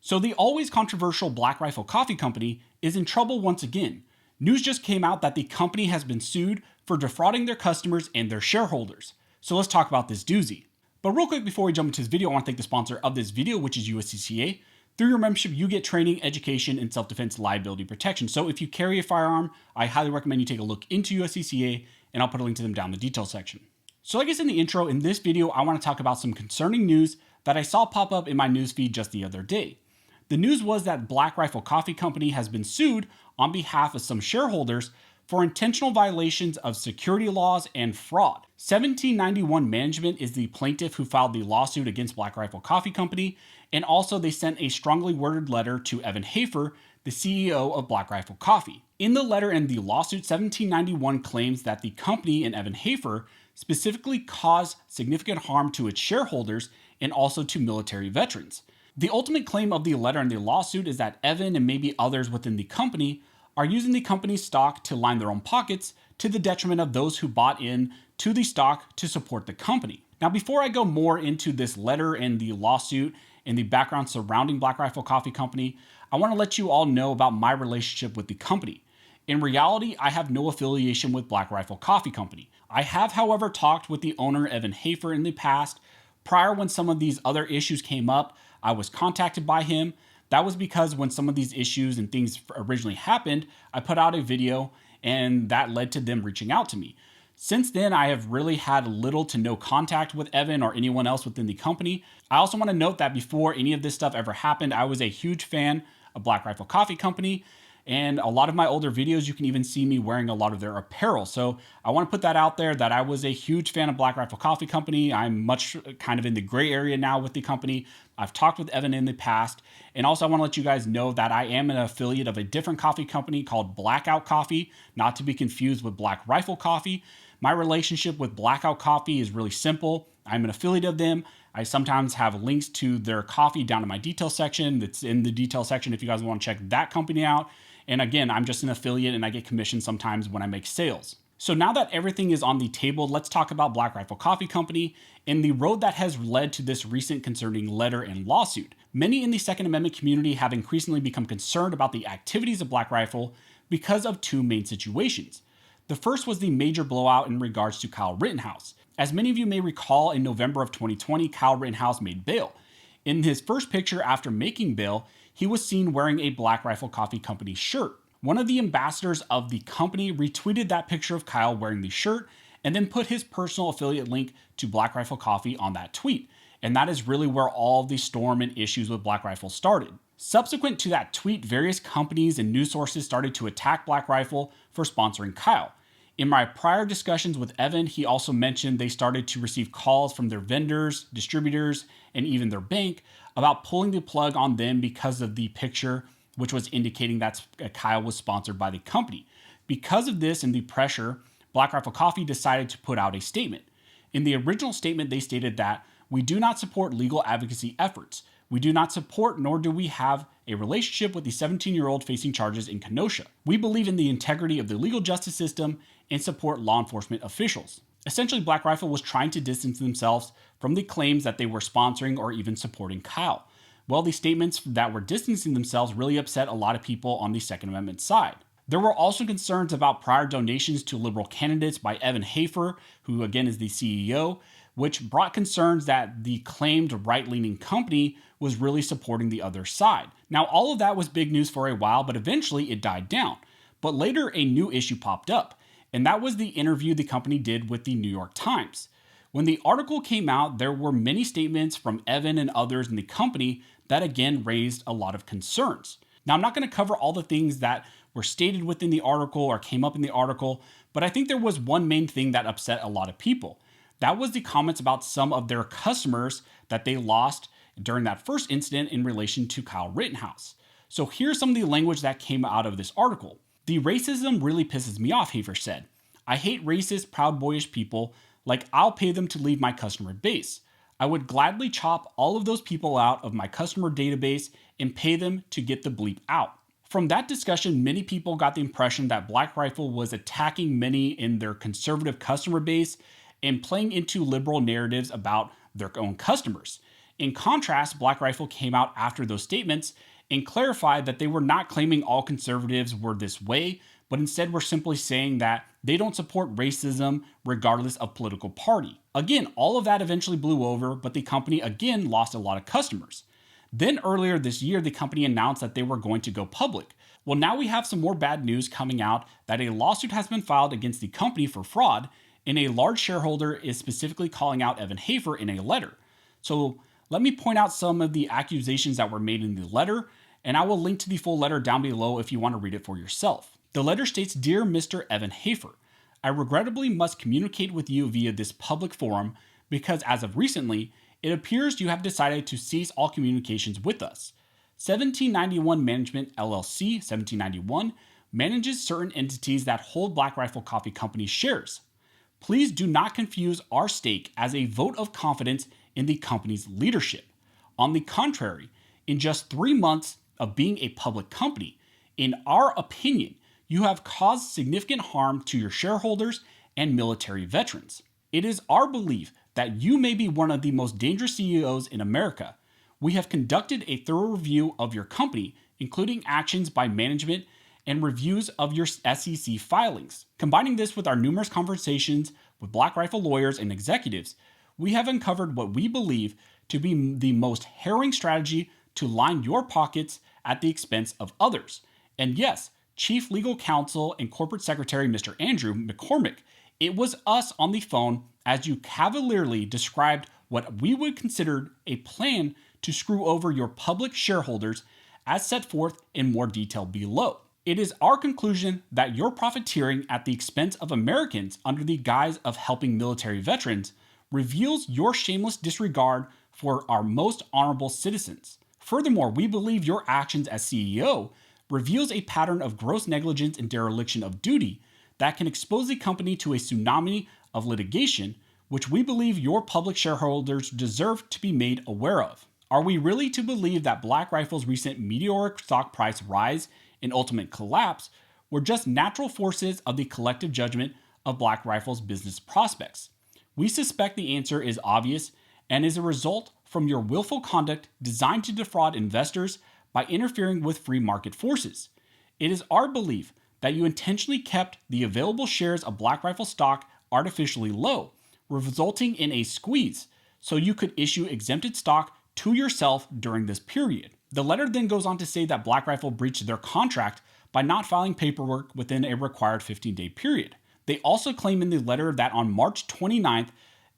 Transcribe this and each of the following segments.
So the always controversial Black Rifle Coffee Company is in trouble once again. News just came out that the company has been sued for defrauding their customers and their shareholders. So let's talk about this doozy. But real quick before we jump into this video, I want to thank the sponsor of this video, which is USCCA. Through your membership, you get training, education, and self-defense liability protection. So if you carry a firearm, I highly recommend you take a look into USCCA, and I'll put a link to them down in the details section. So like I said in the intro, in this video, I want to talk about some concerning news that I saw pop up in my newsfeed just the other day. The news was that Black Rifle Coffee Company has been sued on behalf of some shareholders for intentional violations of security laws and fraud. 1791 Management is the plaintiff who filed the lawsuit against Black Rifle Coffee Company, and also they sent a strongly worded letter to Evan Hafer, the CEO of Black Rifle Coffee. In the letter and the lawsuit, 1791 claims that the company and Evan Hafer specifically caused significant harm to its shareholders and also to military veterans. The ultimate claim of the letter and the lawsuit is that Evan and maybe others within the company are using the company's stock to line their own pockets to the detriment of those who bought in to the stock to support the company. Now, before I go more into this letter and the lawsuit and the background surrounding Black Rifle Coffee Company, I want to let you all know about my relationship with the company. In reality, I have no affiliation with Black Rifle Coffee Company. I have, however, talked with the owner, Evan Hafer, in the past. Prior, when some of these other issues came up, I was contacted by him. That was because when some of these issues and things originally happened, I put out a video and that led to them reaching out to me. Since then, I have really had little to no contact with Evan or anyone else within the company. I also want to note that before any of this stuff ever happened, I was a huge fan of Black Rifle Coffee Company. And a lot of my older videos, you can even see me wearing a lot of their apparel. So I want to put that out there that I was a huge fan of Black Rifle Coffee Company. I'm much kind of in the gray area now with the company. I've talked with Evan in the past. And also I want to let you guys know that I am an affiliate of a different coffee company called Blackout Coffee, not to be confused with Black Rifle Coffee. My relationship with Blackout Coffee is really simple. I'm an affiliate of them. I sometimes have links to their coffee down in my detail section. That's in the detail section if you guys want to check that company out. And again, I'm just an affiliate and I get commissioned sometimes when I make sales. So now that everything is on the table, let's talk about Black Rifle Coffee Company and the road that has led to this recent concerning letter and lawsuit. Many in the Second Amendment community have increasingly become concerned about the activities of Black Rifle because of two main situations. The first was the major blowout in regards to Kyle Rittenhouse. As many of you may recall, in November of 2020, Kyle Rittenhouse made bail. In his first picture after making bail, he was seen wearing a Black Rifle Coffee Company shirt. One of the ambassadors of the company retweeted that picture of Kyle wearing the shirt and then put his personal affiliate link to Black Rifle Coffee on that tweet. And that is really where all the storm and issues with Black Rifle started. Subsequent to that tweet, various companies and news sources started to attack Black Rifle for sponsoring Kyle. In my prior discussions with Evan, he also mentioned they started to receive calls from their vendors, distributors, and even their bank about pulling the plug on them because of the picture, which was indicating that Kyle was sponsored by the company. Because of this and the pressure, Black Rifle Coffee decided to put out a statement. In the original statement, they stated that we do not support legal advocacy efforts. We do not support nor do we have a relationship with the 17-year-old facing charges in Kenosha. We believe in the integrity of the legal justice system and support law enforcement officials. Essentially, Black Rifle was trying to distance themselves from the claims that they were sponsoring or even supporting Kyle. Well, the statements that were distancing themselves really upset a lot of people on the Second Amendment side. There were also concerns about prior donations to liberal candidates by Evan Hafer, who again is the CEO, which brought concerns that the claimed right-leaning company was really supporting the other side. Now, all of that was big news for a while, but eventually it died down. But later, a new issue popped up, and that was the interview the company did with the New York Times. When the article came out, there were many statements from Evan and others in the company that again raised a lot of concerns. Now, I'm not going to cover all the things that were stated within the article or came up in the article, but I think there was one main thing that upset a lot of people. That was the comments about some of their customers that they lost during that first incident in relation to Kyle Rittenhouse. So here's some of the language that came out of this article. The racism really pisses me off, Hafer said. I hate racist, proud boyish people. Like, I'll pay them to leave my customer base. I would gladly chop all of those people out of my customer database and pay them to get the bleep out. From that discussion, many people got the impression that Black Rifle was attacking many in their conservative customer base and playing into liberal narratives about their own customers. In contrast, Black Rifle came out after those statements and clarified that they were not claiming all conservatives were this way, but instead were simply saying that they don't support racism regardless of political party. Again, all of that eventually blew over, but the company again lost a lot of customers. Then earlier this year, the company announced that they were going to go public. Well, now we have some more bad news coming out that a lawsuit has been filed against the company for fraud, and a large shareholder is specifically calling out Evan Hafer in a letter. So let me point out some of the accusations that were made in the letter, and I will link to the full letter down below if you want to read it for yourself. The letter states, "Dear Mr. Evan Hafer, I regrettably must communicate with you via this public forum because as of recently, it appears you have decided to cease all communications with us. 1791 Management LLC, 1791, manages certain entities that hold Black Rifle Coffee Company shares. Please do not confuse our stake as a vote of confidence in the company's leadership. On the contrary, in just 3 months of being a public company, in our opinion, you have caused significant harm to your shareholders and military veterans. It is our belief that you may be one of the most dangerous CEOs in America. We have conducted a thorough review of your company, including actions by management and reviews of your SEC filings. Combining this with our numerous conversations with Black Rifle lawyers and executives, we have uncovered what we believe to be the most harrowing strategy to line your pockets at the expense of others. And yes, Chief Legal Counsel and Corporate Secretary Mr. Andrew McCormick, it was us on the phone as you cavalierly described what we would consider a plan to screw over your public shareholders as set forth in more detail below. It is our conclusion that your profiteering at the expense of Americans under the guise of helping military veterans reveals your shameless disregard for our most honorable citizens. Furthermore, we believe your actions as CEO reveals a pattern of gross negligence and dereliction of duty that can expose the company to a tsunami of litigation, which we believe your public shareholders deserve to be made aware of. Are we really to believe that Black Rifle's recent meteoric stock price rise and ultimate collapse were just natural forces of the collective judgment of Black Rifle's business prospects? We suspect the answer is obvious and is a result from your willful conduct designed to defraud investors by interfering with free market forces. It is our belief that you intentionally kept the available shares of Black Rifle stock artificially low, resulting in a squeeze, so you could issue exempted stock to yourself during this period. The letter then goes on to say that Black Rifle breached their contract by not filing paperwork within a required 15-day period. They also claim in the letter that on March 29th,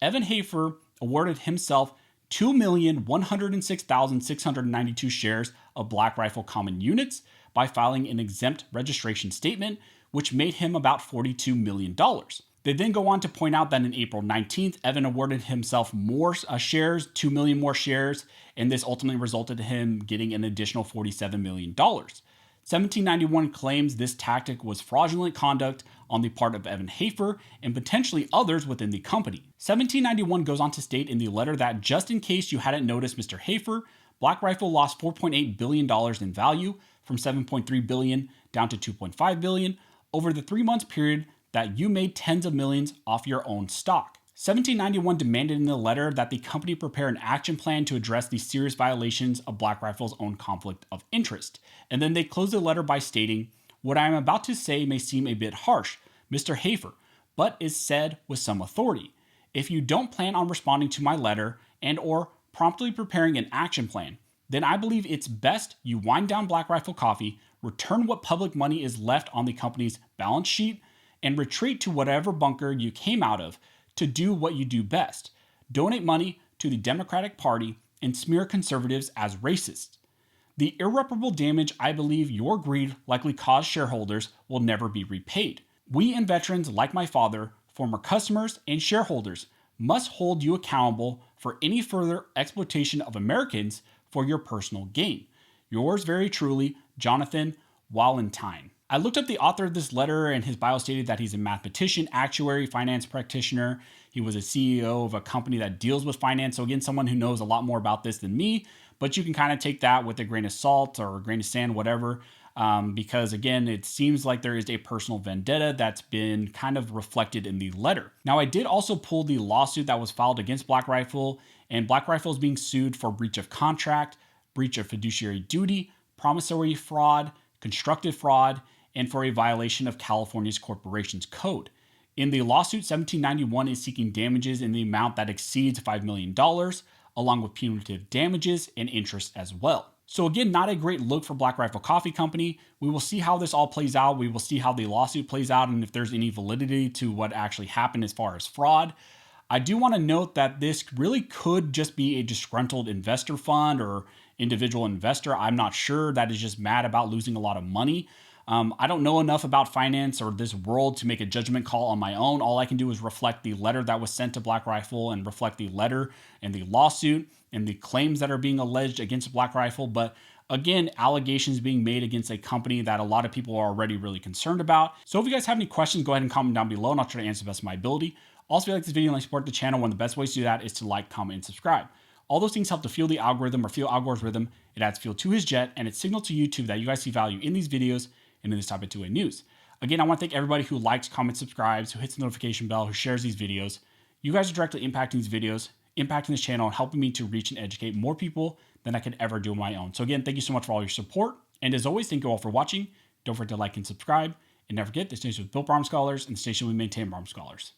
Evan Hafer awarded himself 2,106,692 shares of Black Rifle common units by filing an exempt registration statement, which made him about $42 million. They then go on to point out that on April 19th, Evan awarded himself more shares, 2 million more shares, and this ultimately resulted in him getting an additional $47 million. 1791 claims this tactic was fraudulent conduct on the part of Evan Hafer and potentially others within the company. 1791 goes on to state in the letter that just in case you hadn't noticed, Mr. Hafer, Black Rifle lost $4.8 billion in value from $7.3 billion down to $2.5 billion over the 3 months period that you made tens of millions off your own stock. 1791 demanded in the letter that the company prepare an action plan to address the serious violations of Black Rifle's own conflict of interest. And then they close the letter by stating, "What I am about to say may seem a bit harsh, Mr. Hafer, but is said with some authority. If you don't plan on responding to my letter and or promptly preparing an action plan, then I believe it's best you wind down Black Rifle Coffee, return what public money is left on the company's balance sheet, and retreat to whatever bunker you came out of to do what you do best, donate money to the Democratic Party and smear conservatives as racists. The irreparable damage I believe your greed likely caused shareholders will never be repaid. We and veterans like my father, former customers, and shareholders must hold you accountable for any further exploitation of Americans for your personal gain. Yours very truly, Jonathan Wallentine." I looked up the author of this letter, and his bio stated that he's a mathematician, actuary, finance practitioner. He was a CEO of a company that deals with finance. So again, someone who knows a lot more about this than me, but you can kind of take that with a grain of salt or a grain of sand, whatever. Because again, it seems like there is a personal vendetta that's been kind of reflected in the letter. Now, I did also pull the lawsuit that was filed against Black Rifle, And Black Rifle is being sued for breach of contract, breach of fiduciary duty, promissory fraud, constructive fraud, and for a violation of California's Corporations Code. In the lawsuit, 1791 is seeking damages in the amount that exceeds $5 million, along with punitive damages and interest as well. So again, not a great look for Black Rifle Coffee Company. We will see how this all plays out. We will see how the lawsuit plays out and if there's any validity to what actually happened as far as fraud. I do want to note that this really could just be a disgruntled investor fund or individual investor. I'm not sure, that is just mad about losing a lot of money. I don't know enough about finance or this world to make a judgment call on my own. All I can do is reflect the letter that was sent to Black Rifle and reflect the letter and the lawsuit and the claims that are being alleged against Black Rifle. But again, allegations being made against a company that a lot of people are already really concerned about. So if you guys have any questions, go ahead and comment down below and I'll try to answer the best of my ability. Also, if you like this video and like support the channel, one of the best ways to do that is to like, comment, and subscribe. All those things help to fuel the algorithm or fuel Al Gore's rhythm. It adds fuel to his jet and it signals to YouTube that you guys see value in these videos and in this type of two-way news. Again, I want to thank everybody who likes, comments, subscribes, who hits the notification bell, who shares these videos. You guys are directly impacting these videos, impacting this channel, and helping me to reach and educate more people than I could ever do on my own. So again, thank you so much for all your support. And as always, thank you all for watching. Don't forget to like and subscribe. And never forget, this station was built by Armed Scholars and the station we maintain by Armed Scholars.